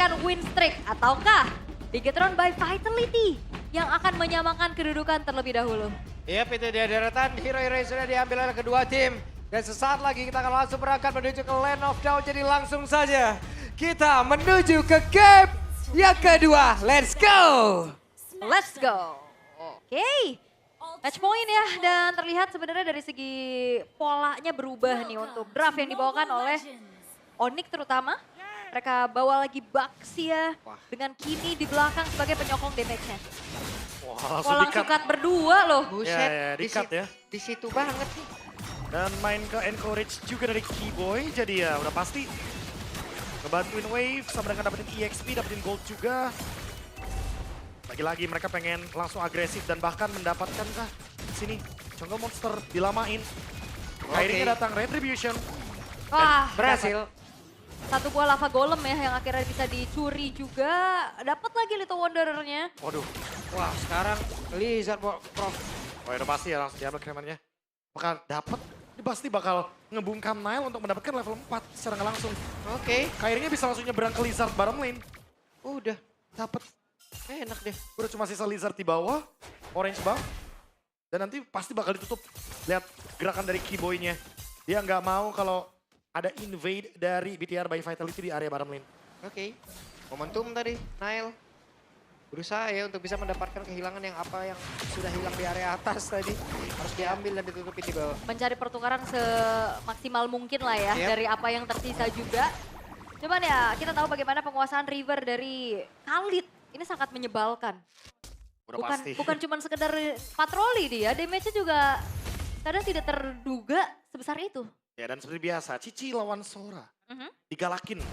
melanjutkan win streak ataukah Bigetron by Vitality yang akan menyamakan kedudukan terlebih dahulu. Yap, itu dia deretan hero-hero yang sudah diambil oleh kedua tim. Dan sesaat lagi kita akan langsung berangkat menuju ke Land of Dawn. Jadi langsung saja kita menuju ke game yang kedua. Let's go! Let's go. Oke. Match point ya, dan terlihat sebenarnya dari segi polanya berubah nih untuk draft yang dibawakan oleh Onyx terutama. Mereka bawa lagi Baxia dengan Kini di belakang sebagai penyokong damage-nya. Wah, langsung Kolang di-cut. sukat berdua loh. Buset, Ya, di-cut ya. Di situ banget nih. Dan main ke encourage juga dari Keyboy, jadi ya udah pasti ngebantuin Wave sama dengan dapetin EXP, dapetin gold juga. Lagi-lagi mereka pengen langsung agresif dan bahkan mendapatkan sini Jungle Monster dilamain. Akhirnya datang Retribution. Wah, Berhasil. satu buah lava golem ya yang akhirnya bisa dicuri juga. Dapat lagi Little Wanderer-nya. Waduh, Wah, sekarang Lizard Prof. wah udah pasti ya langsung diambil kremennya. Bakal dapat, dia pasti bakal ngebungkam Nile untuk mendapatkan level 4 secara nggak langsung. Oke, Akhirnya bisa langsung nyebrang ke Lizard bottom lane. udah. Dapat. Enak deh. Udah cuma sisa Lizard di bawah, orange buff. Dan nanti pasti bakal ditutup. Lihat gerakan dari Keyboy-nya. Dia nggak mau kalau ada invade dari BTR by Vitality di area bottom lane. Oke. Momentum tadi, Nile. Berusaha ya untuk bisa mendapatkan kehilangan yang apa yang sudah hilang di area atas tadi. Harus diambil dan ditutupin di bawah. Mencari pertukaran semaksimal mungkin lah ya Yep. dari apa yang tersisa juga. Cuman ya kita tahu bagaimana penguasaan river dari Khalid. Ini sangat menyebalkan. Udah Bukan pasti. bukan cuma sekedar patroli dia, damage-nya juga kadang tidak terduga sebesar itu. Ya dan seperti biasa, Cici lawan Sora. Mhm. Digalakin.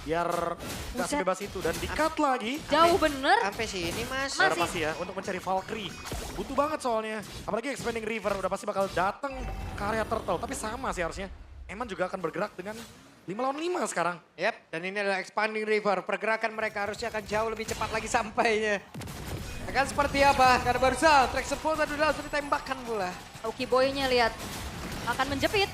Biar nggak Buset. sebebas itu. Dan di-cut lagi. Jauh bener. Sampai sini mas. Udah Masih. pasti ya, untuk mencari Valkyrie. Butuh banget soalnya. Apalagi expanding river, udah pasti bakal datang ke area turtle. Tapi sama sih harusnya. Eman juga akan bergerak dengan 5 lawan 5 sekarang. Yap, dan ini adalah expanding river. Pergerakan mereka harusnya akan jauh lebih cepat lagi sampainya. Akan seperti apa? Karena barusan track support tadi langsung ditembakkan pula. Oki Boy-nya lihat akan menjepit.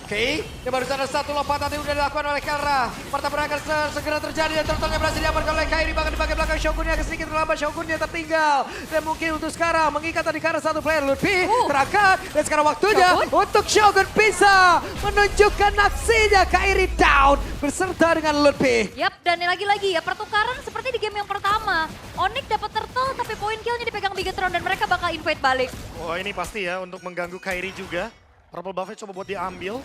Oke, yang barusan ada satu lompatan yang sudah dilakukan oleh Kara. Pertempuran akan segera terjadi dan turtle-nya berhasil diamankan oleh Kairi. Bahkan di bagian belakang Shogunnya agak sedikit terlambat, Shogunnya tertinggal. Dan mungkin untuk sekarang mengikat tadi Kara satu player. Lutfi terangkat dan sekarang waktunya Shogun? untuk Shogun bisa menunjukkan aksinya. Kairi down berserta dengan Lutfi. Yap, dan lagi-lagi ya pertukaran seperti di game yang pertama. Onyx dapat turtle tapi poin kill-nya dipegang Bigetron dan mereka bakal invade balik. Oh ini pasti ya untuk mengganggu Kairi juga. Purple buff-nya coba buat diambil.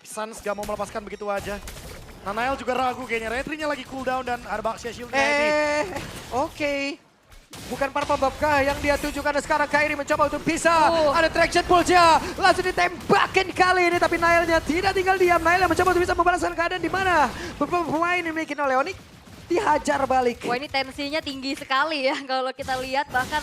Suns gak mau melepaskan begitu aja. Nanael juga ragu kayaknya. Retri-nya lagi cooldown dan ada Baxia shield-nya ini. Oke. Bukan Purple Buff kah yang dia tuju karena sekarang Kairi mencoba untuk bisa. Oh. Ada traction pull-nya. Langsung ditembakin kali ini tapi Nile-nya tidak tinggal diam. Nile mencoba untuk bisa membalaskan keadaan di mana beberapa pemain yang dimiliki oleh Onyx dihajar balik. Wah ini tensinya tinggi sekali ya kalau kita lihat. Bahkan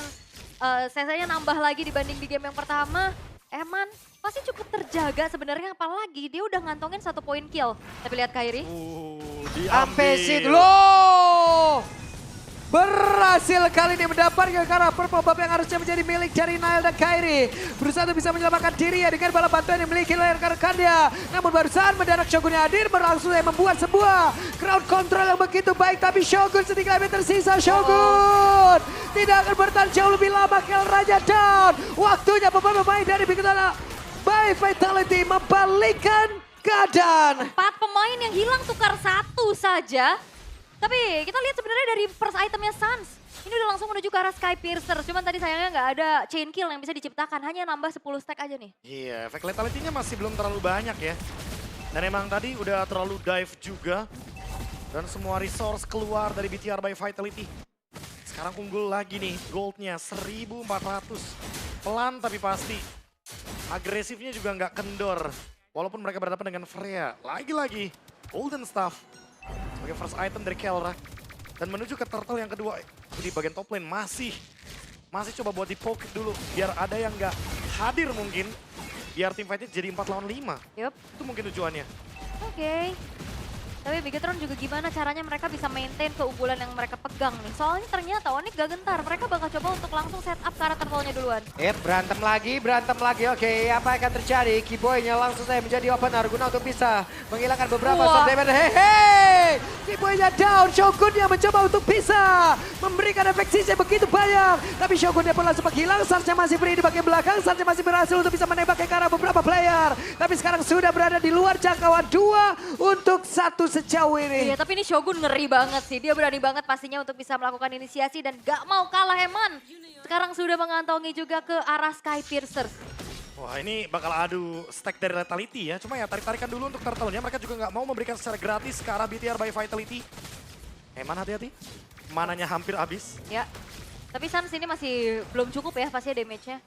CC-nya nambah lagi dibanding di game yang pertama. Eman pasti cukup terjaga sebenarnya, apalagi dia udah ngantongin 1 poin kill. Tapi lihat Kairi. Diambil. Sampai situ loh. Berhasil kali ini mendapatkan karena Purple Buff yang harusnya menjadi milik dari Nile dan Kairi. Berusaha untuk bisa menyelamatkan diri ya dengan bala bantuan yang dimiliki oleh rekan-rekannya. Namun barusan mendarat Shogunnya hadir berlangsung membuat sebuah crowd control yang begitu baik. Tapi Shogun sedikit lebih tersisa. Shogun tidak akan bertahan jauh lebih lama. Kill Raja down. Waktunya pemain dari Bigetron by Vitality membalikkan keadaan. 4 pemain yang hilang tukar 1 saja. Tapi kita lihat sebenarnya dari first itemnya Suns. Ini udah langsung menuju ke arah Sky Piercer. Cuman tadi sayangnya nggak ada chain kill yang bisa diciptakan. Hanya nambah 10 stack aja nih. Iya, efek lethality-nya masih belum terlalu banyak ya. Dan emang tadi udah terlalu dive juga. Dan semua resource keluar dari BTR by Vitality. Sekarang unggul lagi nih, goldnya 1400. Pelan tapi pasti. Agresifnya juga nggak kendor. Walaupun mereka berhadapan dengan Freya. Lagi-lagi, Golden Staff. Sebagai first item dari Kelra. Dan menuju ke turtle yang kedua. Di bagian top lane masih coba buat di poke dulu. Biar ada yang nggak hadir mungkin. Biar tim fightnya jadi 4 lawan 5. Yup. Itu mungkin tujuannya. Oke. Tapi Bigetron juga gimana caranya mereka bisa maintain keunggulan yang mereka pegang nih. Soalnya ternyata Onyx gak gentar. Mereka bakal coba untuk langsung setup ke arah turtle-nya duluan. Berantem lagi. Oke, apa yang akan terjadi? Kiboy-nya langsung saja menjadi opener guna untuk bisa menghilangkan beberapa shot damage. Hei! Kiboy-nya down. Shogun-nya mencoba untuk bisa memberikan efek sisa begitu banyak. Tapi Shogun-nya pun langsung menghilang. Sarge masih free di bagian belakang. Sarge masih berhasil untuk bisa menembak ke arah beberapa player. Tapi sekarang sudah berada di luar jangkauan 2 untuk 1 sejauh ini. Iya, tapi ini Shogun ngeri banget sih. Dia berani banget pastinya untuk bisa melakukan inisiasi dan gak mau kalah Eman. Sekarang sudah mengantongi juga ke arah Sky Piercers. Wah ini bakal adu stack dari Lethality ya. Cuma ya tarik-tarikan dulu untuk turtle-nya. Mereka juga nggak mau memberikan secara gratis ke arah BTR by Vitality. Eman hati-hati. Mananya hampir habis. Ya, tapi Sans ini masih belum cukup ya pastinya damage-nya.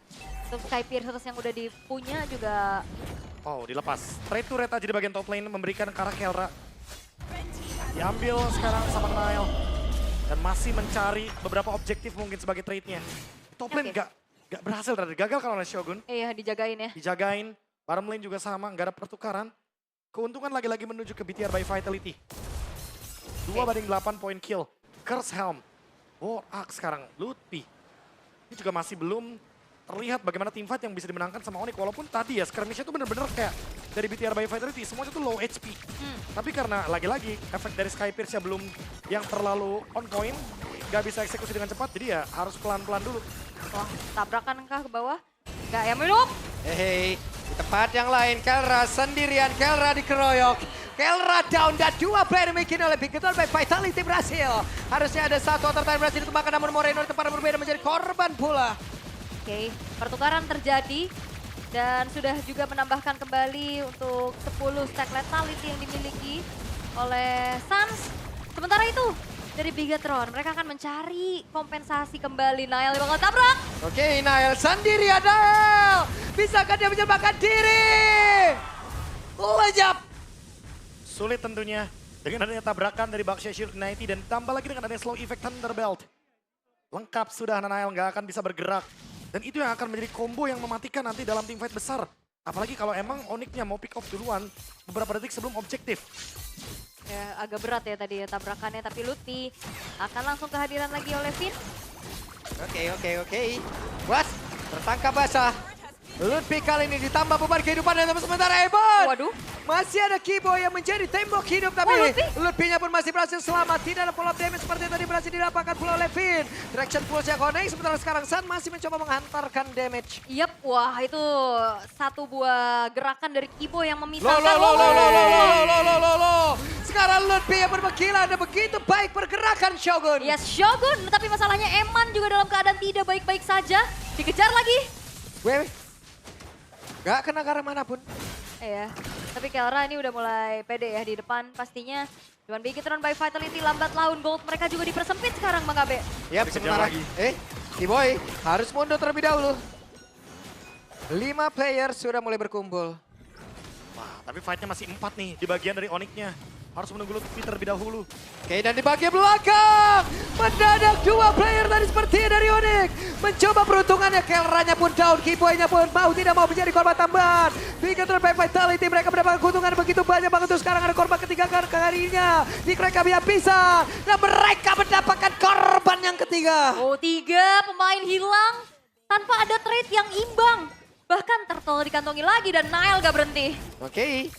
Untuk Sky Piercers yang udah dipunya juga. Oh dilepas. Trade to Reta jadi bagian top lane memberikan ke arah Kelra. Diambil sekarang sama Nile. Dan masih mencari beberapa objektif mungkin sebagai trade-nya. Top lane nggak berhasil tadi. Gagal kalau oleh Shogun. Iya, dijagain ya. Dijagain. Bottom lane juga sama, nggak ada pertukaran. Keuntungan lagi-lagi menuju ke BTR by Vitality. 2/8 point kill. Curse Helm. War Axe sekarang. Lutfi. Ini juga masih belum terlihat bagaimana teamfight yang bisa dimenangkan sama Onyx. Walaupun tadi ya skirmish-nya tuh bener-bener kayak dari BTR by Vitality. Semuanya tuh low HP. Tapi karena lagi-lagi efek dari Sky Pierce-nya belum yang terlalu on point. Nggak bisa eksekusi dengan cepat. Jadi ya harus pelan-pelan dulu. Wah, tabrakan kah ke bawah? Nggak ya, minum. Hei, di tempat yang lain Kelra sendirian, Kelra dikeroyok. Kelra down dan 2 player dimiliki oleh Bigetron by Vitality berhasil. Harusnya ada 1 outer time berhasil ditumbangkan namun Moreno di tempat yang berbeda menjadi korban pula. Oke, pertukaran terjadi dan sudah juga menambahkan kembali untuk 10 stack lethality yang dimiliki oleh Sans. Sementara itu dari Bigetron mereka akan mencari kompensasi kembali. Nile bakal tabrak. Oke, Nile sendirian, Nile. Bisakah dia menyelamatkan diri? Lejap. Sulit tentunya dengan adanya tabrakan dari Baxia Shield 90 dan tambah lagi dengan adanya slow effect Thunderbelt. Lengkap sudah Nile nggak akan bisa bergerak. Dan itu yang akan menjadi combo yang mematikan nanti dalam teamfight besar. Apalagi kalau emang Onyx-nya mau pick off duluan beberapa detik sebelum objektif. Ya, agak berat ya tadi ya tabrakannya, tapi Lutfi akan langsung kehadiran lagi oleh Finn. Oke. Was, tertangkap basah. Lutfi kali ini ditambah beban kehidupan dan sementara Evan. Waduh. Masih ada Kiboy yang menjadi tembok hidup tapi Lutfi-nya pun masih berhasil selamat. Tidak ada follow up damage seperti yang tadi berhasil didapatkan pula oleh Finn. Direction pulse-nya connect sementara sekarang San masih mencoba menghantarkan damage. Yap, wah itu satu buah gerakan dari Kiboy yang memisahkan. Lo. Sekarang Lutfi yang bermegila dan begitu baik pergerakan Shogun. Yes, Shogun, tapi masalahnya Eman juga dalam keadaan tidak baik-baik saja. Dikejar lagi. Weh, gak kena ke arah manapun. Iya, tapi Kelra ini udah mulai pede ya di depan pastinya. Cuman Bigetron by Vitality lambat laun, gold mereka juga dipersempit sekarang Bang Abe. Yap, sementara Kiboy harus mundur terlebih dahulu. 5 player sudah mulai berkumpul. Wah, tapi fight-nya masih 4 nih di bagian dari Onyx-nya. Harus menunggu Lutfi terlebih dahulu. Oke, dan di bagian belakang mendadak 2 player tadi seperti dari Onyx. Mencoba peruntungannya, Kelranya pun down, Kiboy-nya pun tidak mau menjadi korban tambahan. Bigetron by Vitality mereka mendapatkan keuntungan begitu banyak banget untuk sekarang ada korban ketiga kalinya. Di mereka bisa dan mereka mendapatkan korban yang ketiga. Oh, 3 pemain hilang tanpa ada trade yang imbang. Bahkan Turtle dikantongi lagi dan Nile gak berhenti. Oke.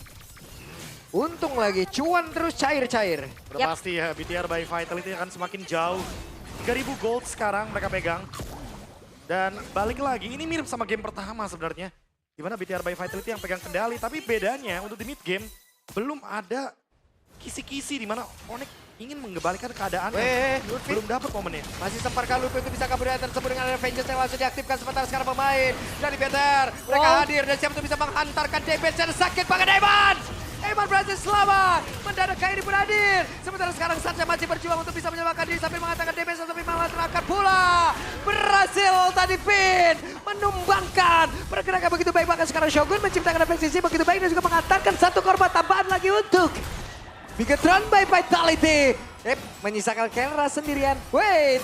Untung lagi, cuan terus cair-cair. Udah pasti ya, BTR by Vitality akan semakin jauh. 3.000 gold sekarang mereka pegang. Dan balik lagi, ini mirip sama game pertama sebenarnya. Dimana BTR by Vitality yang pegang kendali, tapi bedanya untuk di mid game belum ada kisi-kisi dimana Onyx ingin mengembalikan keadaan. Belum dapat momennya. Masih sempat Lutfi itu bisa kabur tersebut dengan Avengers yang langsung diaktifkan sementara sekarang pemain dari BTR. Mereka hadir dan siap untuk bisa menghantarkan damage dan sakit banget Eman. Eman berhasil selamat, mendadak Kairi pun hadir. Sementara sekarang Sansa masih berjuang untuk bisa menyelamatkan diri sambil mengatakan damage tapi malah terangkat pula. Berhasil tadi Finn menumbangkan. Pergerakan begitu baik bahkan sekarang Shogun menciptakan efek sisi begitu baik dan juga mengantarkan 1 korban tambahan lagi untuk Bigetron by Vitality. Menyisakan Kelra sendirian.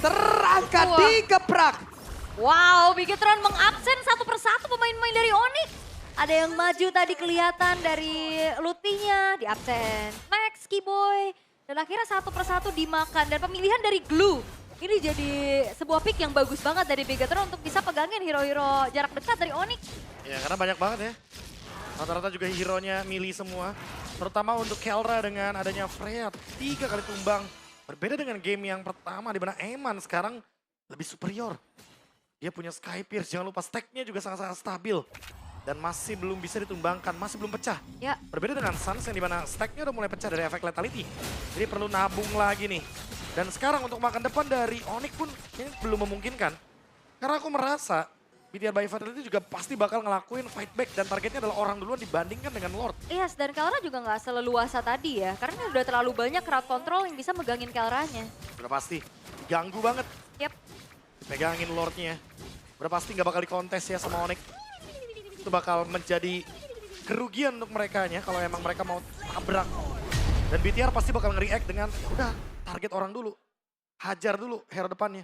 Terangkat digeprak. Wow, Bigetron mengabsen satu persatu pemain-pemain dari Onyx. Ada yang maju tadi kelihatan dari Lutfinya, di absen. Next, Skiboy. Dan akhirnya satu persatu dimakan. Dan pemilihan dari Glue. Ini jadi sebuah pick yang bagus banget dari Bigatron untuk bisa pegangin hero-hero jarak dekat dari Onyx. Ya karena banyak banget ya. Rata-rata juga hero-nya milih semua. Terutama untuk Keldra dengan adanya Freya 3 kali tumbang. Berbeda dengan game yang pertama di mana Eman sekarang lebih superior. Dia punya Sky Pierce, jangan lupa stack-nya juga sangat-sangat stabil. Dan masih belum bisa ditumbangkan, masih belum pecah. Ya. Berbeda dengan Suns yang dimana stack-nya udah mulai pecah dari efek Lethality. Jadi perlu nabung lagi nih. Dan sekarang untuk makan depan dari Onyx pun ini belum memungkinkan. Karena aku merasa BTR by Vitality juga pasti bakal ngelakuin fight back dan targetnya adalah orang duluan dibandingkan dengan Lord. Yes, dan Kelra juga nggak seleluasa tadi ya. Karena udah terlalu banyak crowd control yang bisa megangin Kelranya. Udah pasti ganggu banget Yap. megangin Lordnya. Udah pasti nggak bakal dikontes ya sama Onyx. Itu bakal menjadi kerugian untuk merekanya kalau emang mereka mau tabrak. Dan BTR pasti bakal nge-react dengan udah target orang dulu. Hajar dulu hero depannya.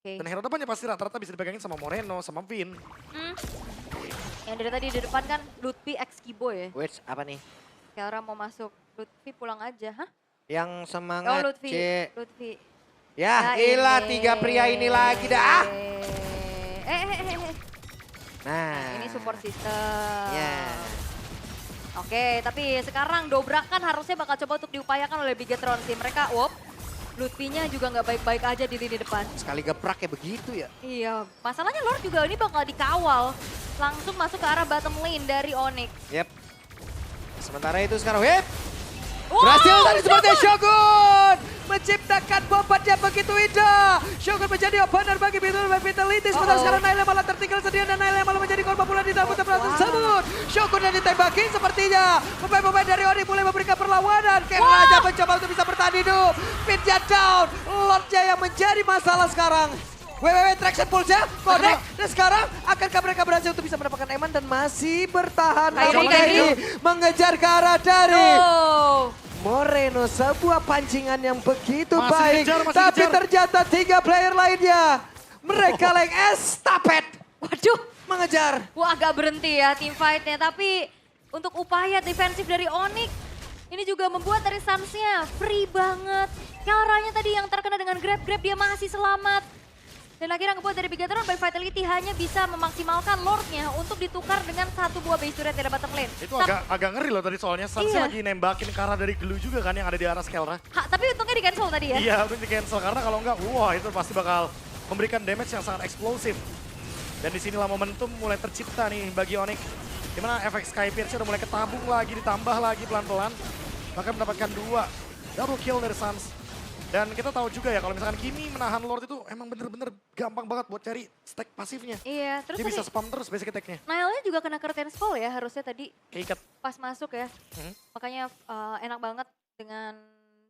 Oke. Dan hero depannya pasti rata-rata bisa dipegangin sama Moreno, sama Vin. Yang dari tadi di depan kan Lutfi X Skiboy ya. Wait, apa nih? Kelra mau masuk, Lutfi pulang aja, hah? Yang Oh semangat, Lutfi, C. Lutfi. Ya, Nah, ilah ini. 3 pria ini lagi dah. Nah, ini support system. Ya. Oke, tapi sekarang dobrakan harusnya bakal coba untuk diupayakan oleh Bigatron sih. Mereka, Lutfinya juga nggak baik-baik aja di lini depan. Sekali geprak kayak begitu ya. Iya, masalahnya Lord juga ini bakal dikawal. Langsung masuk ke arah bottom lane dari Onyx. Yep. Sementara itu sekarang, whip. Wow, Berhasil tadi seperti Shogun menciptakan bombardnya begitu indah. Shogun menjadi opener bagi BTR by Vitality. Sementara sekarang Naila malah tertinggal sendirian dan Naila malah menjadi korban pula di dalam tempat tersebut. Shogun yang ditembaki sepertinya. Pemain-pemain dari Onyx mulai memberikan perlawanan. Raja mencoba untuk bisa bertahan hidup. Pinja down. Lordnya yang menjadi masalah sekarang. Traction Pulse-nya connect. Dan sekarang akankah mereka berhasil untuk bisa mendapatkan Eman dan masih bertahan. Kairi. Mengejar ke arah dari Oh. Moreno, sebuah pancingan yang begitu Masih baik. dikejar, masih Tapi dikejar. ternyata 3 player lainnya. Mereka like estafet Waduh, mengejar. wah agak berhenti ya team fight-nya. Tapi untuk upaya defensif dari Onyx, ini juga membuat dari Suns-nya free banget. Kelranya tadi yang terkena dengan grab-grab dia masih selamat. Dan akhirnya ngebuat dari Bigatron by Vitality hanya bisa memaksimalkan Lord-nya untuk ditukar dengan satu buah base turret di bottom lane. Itu agak ngeri loh tadi soalnya. Suns Iya. lagi nembakin ke arah dari Glue juga kan yang ada di arah Keldra. Tapi untungnya di cancel tadi ya. Iya, udah di cancel karena kalau enggak, wah itu pasti bakal memberikan damage yang sangat eksplosif. Dan disinilah momentum mulai tercipta nih bagi Onyx. Dimana efek Sky Pierce udah mulai ketabung lagi, ditambah lagi pelan-pelan. Bahkan mendapatkan 2 double kill dari Suns. Dan kita tahu juga ya kalau misalkan Kimi menahan Lord itu emang bener-bener gampang banget buat cari stack pasifnya. Iya, terus Dia bisa tadi spam terus basic attack-nya. Nailnya juga kena curtain fall ya harusnya tadi Keikat. pas masuk ya. Hmm. Makanya enak banget dengan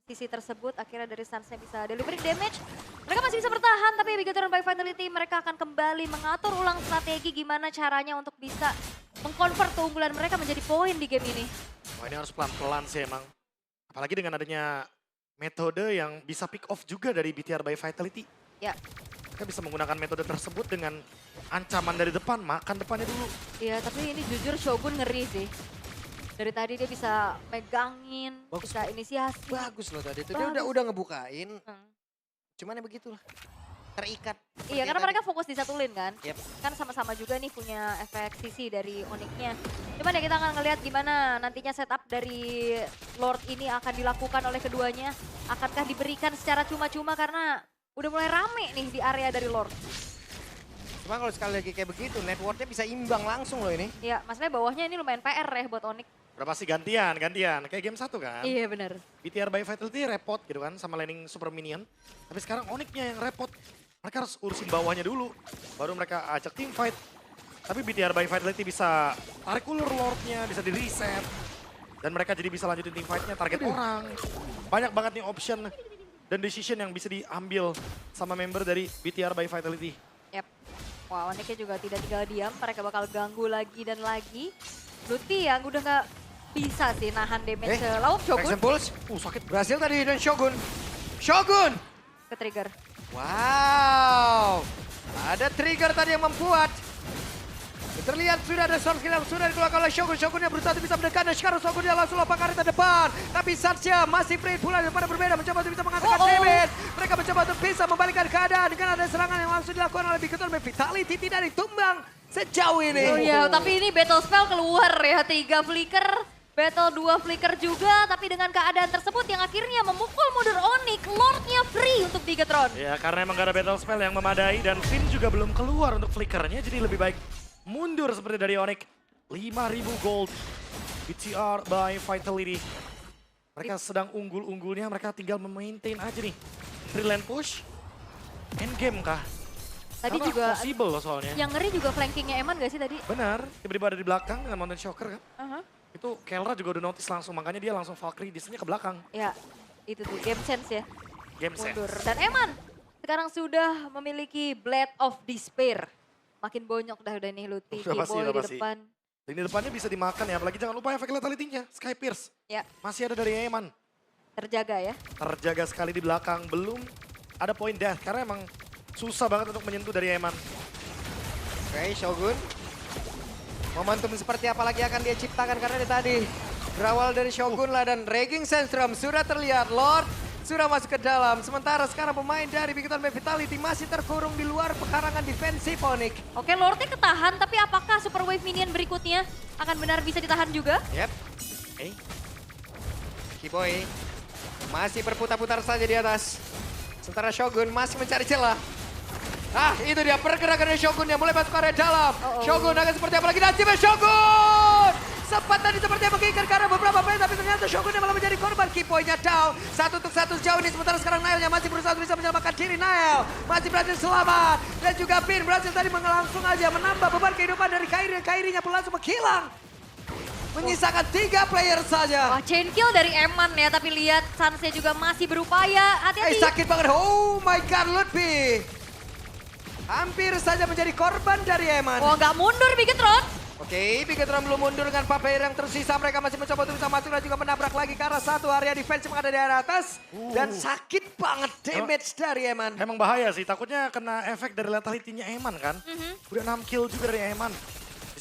sisi tersebut. Akhirnya dari Suns-nya bisa delivery damage. Mereka masih bisa bertahan tapi Bigatron by Vitality mereka akan kembali mengatur ulang strategi gimana caranya untuk bisa mengkonvert keunggulan mereka menjadi poin di game ini. Wah ini harus pelan-pelan sih emang. Apalagi dengan adanya metode yang bisa pick off juga dari BTR by Vitality. Ya, Mereka bisa menggunakan metode tersebut dengan ancaman dari depan, makan depannya dulu. iya tapi ini jujur Shogun ngeri sih. Dari tadi dia bisa megangin, Bagus. bisa inisiasi. Bagus loh tadi itu. Bagus. Dia udah ngebukain. Hmm. Cuman ya begitulah. Terikat. Iya, karena mereka fokus di satu lane kan. Yep. Kan sama-sama juga nih punya efek sisi dari Onyx-nya. Cuman ya kita akan ngelihat gimana nantinya setup dari Lord ini akan dilakukan oleh keduanya. Akankah diberikan secara cuma-cuma karena udah mulai rame nih di area dari Lord. Cuma kalau sekali lagi kayak begitu, networknya bisa imbang langsung loh ini. Iya, maksudnya bawahnya ini lumayan PR ya buat Onyx. Udah pasti gantian. Kayak game 1 kan. Iya benar. BTR by Vitality repot gitu kan sama laning super minion. Tapi sekarang Onyx-nya yang repot. Mereka harus urusin bawahnya dulu. Baru mereka ajak team fight. Tapi BTR by Vitality bisa tarik ulur Lord-nya, bisa di reset. Dan mereka jadi bisa lanjutin team fight-nya, target orang. Banyak banget nih option dan decision yang bisa diambil sama member dari BTR by Vitality. Yap. Wah, Onyx-nya juga tidak tinggal diam. Mereka bakal ganggu lagi dan lagi. Lutfi yang udah nggak bisa sih nahan damage lauk Shogun Action Pulse. Sakit. Berhasil tadi dan Shogun. Shogun! ke trigger. Wow! Ada trigger tadi yang membuat Terlihat sudah ada short kill yang sudah dikeluarkan oleh Shogun. Shogun yang berusaha untuk bisa mendekat dan sekarang Shogun dia langsung lompat ke arah depan. Tapi Satya masih free pula daripada berbeda mencoba untuk bisa mengatakan damage. Mereka mencoba untuk bisa membalikkan keadaan dengan ada serangan yang langsung dilakukan oleh Bigoton. Vitality tidak ditumbang sejauh ini. Oh iya, tapi ini battle spell keluar ya, 3 flicker. Battle 2 flicker juga, tapi dengan keadaan tersebut yang akhirnya memukul mundur Onyx. Lordnya free untuk Bigetron. Ya karena emang gak ada battle spell yang memadai dan Finn juga belum keluar untuk flickernya. Jadi lebih baik mundur seperti dari Onyx. 5.000 gold. BTR by Vitality. Mereka sedang unggul-unggulnya, mereka tinggal memaintain aja nih. Free lane push. Endgame kah? Tadi Karena juga possible loh soalnya. yang ngeri juga flankingnya Eman gak sih tadi? Benar, tiba-tiba ada di belakang dengan Mountain Shocker kan. Aha. Itu Kelra juga udah notice langsung, makanya dia langsung Valkyrie disnya ke belakang. Ya, itu tuh game sense ya. Game sense. Mundur. Dan Eman sekarang sudah memiliki Blade of Despair. Makin bonyok dah udah nih Luti, Udah pasti, Kiboy udah di pasti. depan. Lini depannya bisa dimakan ya, apalagi jangan lupa efek letalitynya, Sky Pierce. Ya, Masih ada dari Eman. terjaga ya. Terjaga sekali di belakang, belum ada point death karena emang susah banget untuk menyentuh dari Eman. Oke, Shogun. Momentum seperti apa lagi akan dia ciptakan karena dia tadi berawal dari Shogun lah dan Raging Sandstorm sudah terlihat. Lord sudah masuk ke dalam. Sementara sekarang pemain dari Bigoton Vitality masih terkurung di luar pekarangan defensif Onyx. Oke, Lordnya ketahan, tapi apakah Super Wave Minion berikutnya akan benar bisa ditahan juga? Yep. Oke. Kiboy masih berputar-putar saja di atas. Sementara Shogun masih mencari celah. Ah, itu dia pergerakan dari Shogun yang mulai masuk ke area dalam. Shogun akan seperti apa lagi nasibnya Shogun? Sempat tadi sepertinya mengikat ke arah beberapa player, tapi ternyata Shogun yang malah menjadi korban. Kiboynya down, 1 untuk 1 sejauh ini. Sementara sekarang Nailnya masih berusaha untuk bisa menyelamatkan diri. Nail masih berhasil selamat. Dan juga Finn berhasil tadi langsung aja menambah beban kehidupan dari Kairi. Kairinya pun langsung menghilang. Menyisakan 3 player saja. Wah, chain kill dari Eman ya, tapi lihat Sansnya juga masih berupaya. Hati-hati. Sakit banget. Oh my God, Lutfi. Hampir saja menjadi korban dari Eman. Oh, nggak mundur Bigetron. Oke, Bigetron belum mundur dengan 4 player yang tersisa. Mereka masih mencoba untuk bisa masuk dan juga menabrak lagi ke arah satu area defense yang ada di area atas. Dan sakit banget damage dari Eman. Emang bahaya sih, takutnya kena efek dari letalitynya Eman kan. Udah 6 kill juga dari Eman.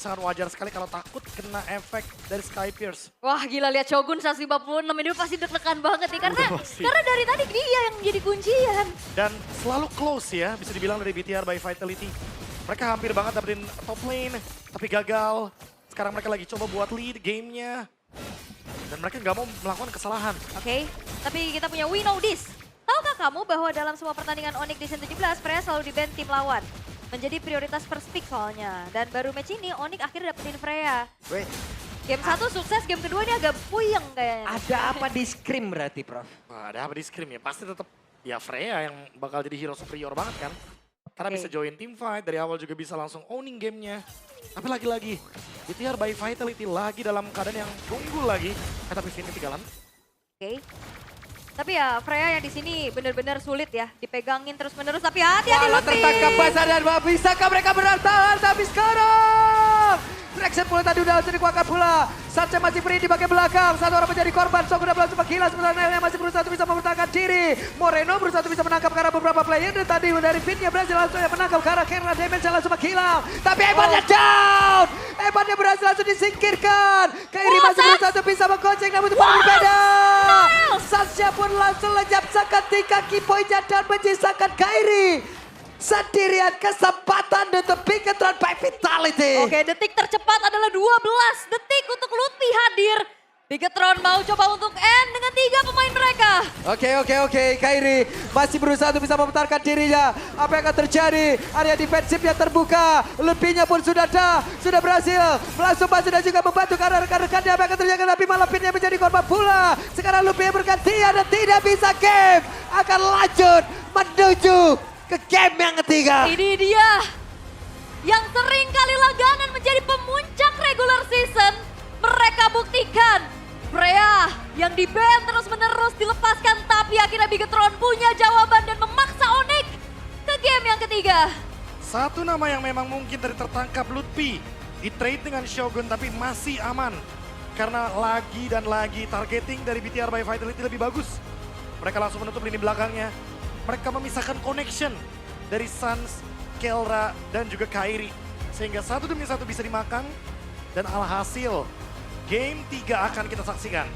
Sangat wajar sekali kalau takut kena efek dari Sky Pierce. Wah, gila lihat Shogun 156 ini pasti deg-degan banget nih karena dari tadi dia yang jadi kuncian. Dan selalu close ya, bisa dibilang dari BTR by Vitality. Mereka hampir banget dapetin top lane, tapi gagal. Sekarang mereka lagi coba buat lead gamenya. Dan mereka nggak mau melakukan kesalahan. Oke, tapi kita punya We Know This. Tahukah kamu bahwa dalam semua pertandingan Onyx di Season 17, Freya selalu di-ban tim lawan? Menjadi prioritas first pick soalnya. Dan baru match ini Onyx akhirnya dapetin Freya. Wait, Game 1 sukses, game kedua ini agak puyeng kayaknya. ada apa di scrim berarti, Prof? Wah, ada apa di scrim ya? Pasti tetap ya Freya yang bakal jadi hero superior banget kan. Karena bisa join team fight, dari awal juga bisa langsung owning gamenya. Tapi lagi-lagi, BTR by Vitality lagi dalam keadaan yang unggul lagi. Tapi Finn ketinggalan. Oke. Tapi ya Freya yang di sini benar-benar sulit ya. Dipegangin terus-menerus, tapi hati-hati Wala Lutfi. tertangkap basah dan bisakah mereka bertahan? Tapi sekarang Rexen pula tadi udah langsung dikuatkan pula. Satya masih free di bagian belakang. Satu orang menjadi korban. Shogun udah langsung menghilang. Sementara Nailnya masih berusaha untuk bisa mempertahankan diri. Moreno berusaha untuk bisa menangkap karena beberapa player. Dan tadi dari Finn-nya berhasil langsung menangkap karena Kerla damage langsung menghilang. Tapi Ebannya down. Ebannya berhasil langsung disingkirkan. Kairi masih berusaha untuk bisa menggoceng namun itu berbeda. Satya pun langsung lenyap seketika. Kiboynya down menyisakan Kairi. Sendirian kesempatan untuk Bigetron by Vitality. Oke, detik tercepat adalah 12 detik untuk Lutfi hadir. Bigetron mau coba untuk end dengan 3 pemain mereka. Oke. Kairi masih berusaha untuk bisa memutarkan dirinya. Apa yang akan terjadi? Area defensifnya terbuka. Lutfi-nya pun sudah berhasil. Langsung masuk dan juga membantu karena rekan-rekannya. Apa yang akan terjadi? Tapi malah Finn-nya menjadi korban pula. Sekarang Lutfi bergantian dan tidak bisa game. Akan lanjut menuju ke game yang ketiga. Ini dia yang sering kali langganan menjadi pemuncak regular season. Mereka buktikan Freya yang di-ban terus-menerus dilepaskan, tapi akhirnya Bigetron punya jawaban dan memaksa Onyx ke game yang ketiga. Satu nama yang memang mungkin tadi tertangkap Lutfi. Di trade dengan Shogun tapi masih aman. Karena lagi dan lagi targeting dari BTR by Vitality lebih bagus. Mereka langsung menutup lini belakangnya. Mereka memisahkan connection dari Sans, Kelra, dan juga Kairi. Sehingga satu demi satu bisa dimakan. Dan alhasil game 3 akan kita saksikan.